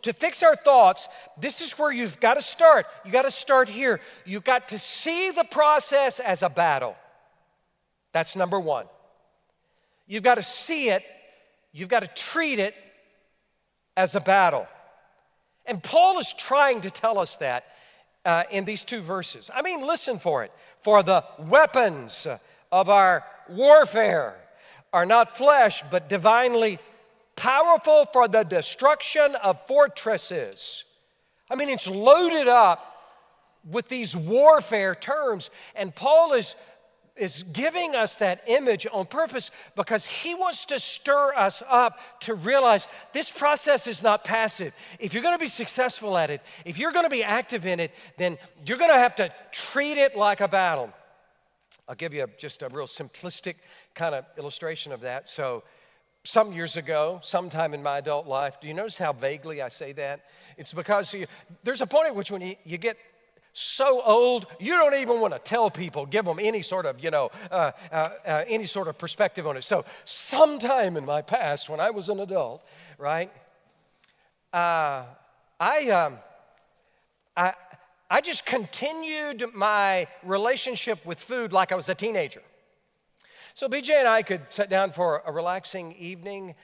To fix our thoughts, this is where you've got to start. You got to start here. You've got to see the process as a battle. That's number one. You've got to see it. You've got to treat it as a battle. And Paul is trying to tell us that in these two verses. I mean, listen for it. For the weapons of our warfare are not flesh, but divinely powerful for the destruction of fortresses. I mean, it's loaded up with these warfare terms. And Paul is giving us that image on purpose because he wants to stir us up to realize this process is not passive. If you're going to be successful at it, if you're going to be active in it, then you're going to have to treat it like a battle. I'll give you just a real simplistic kind of illustration of that. So some years ago, sometime in my adult life, do you notice how vaguely I say that? It's because there's a point at which when you get so old, you don't even want to tell people, give them any sort of, any sort of perspective on it. So sometime in my past, when I was an adult, right, I just continued my relationship with food like I was a teenager. So BJ and I could sit down for a relaxing evening,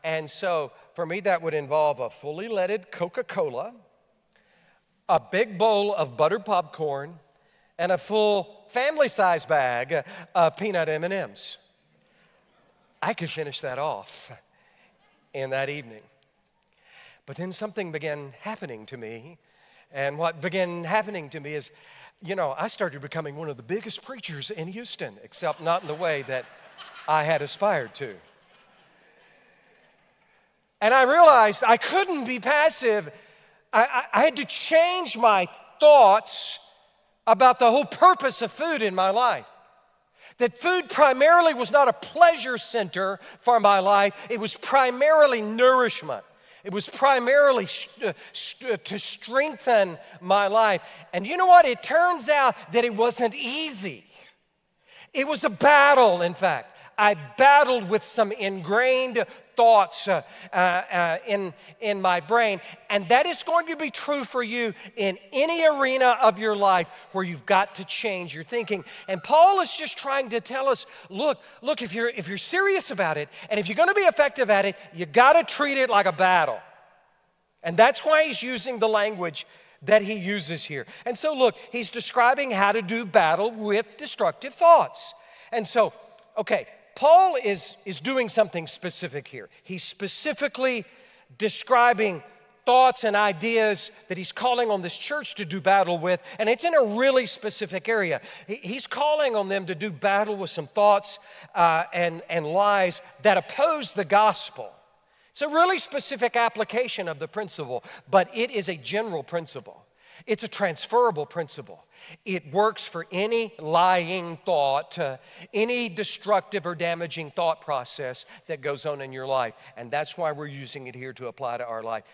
and so for me that would involve a fully leaded Coca-Cola, a big bowl of buttered popcorn, and a full family-size bag of peanut M&Ms. I could finish that off in that evening. But then something began happening to me, and what began happening to me is, I started becoming one of the biggest preachers in Houston, except not in the way that I had aspired to. And I realized I couldn't be passive. I had to change my thoughts about the whole purpose of food in my life. That food primarily was not a pleasure center for my life. It was primarily nourishment. It was primarily to strengthen my life. And you know what? It turns out that it wasn't easy. It was a battle, in fact. I battled with some ingrained thoughts in my brain. And that is going to be true for you in any arena of your life where you've got to change your thinking. And Paul is just trying to tell us, look, if you're serious about it, and if you're going to be effective at it, you got to treat it like a battle. And that's why he's using the language that he uses here. And so look, he's describing how to do battle with destructive thoughts. And so, okay, Paul is doing something specific here. He's specifically describing thoughts and ideas that he's calling on this church to do battle with, and it's in a really specific area. He's calling on them to do battle with some thoughts and lies that oppose the gospel. It's a really specific application of the principle, but it is a general principle. It's a transferable principle. It works for any lying thought, any destructive or damaging thought process that goes on in your life. And that's why we're using it here to apply to our life.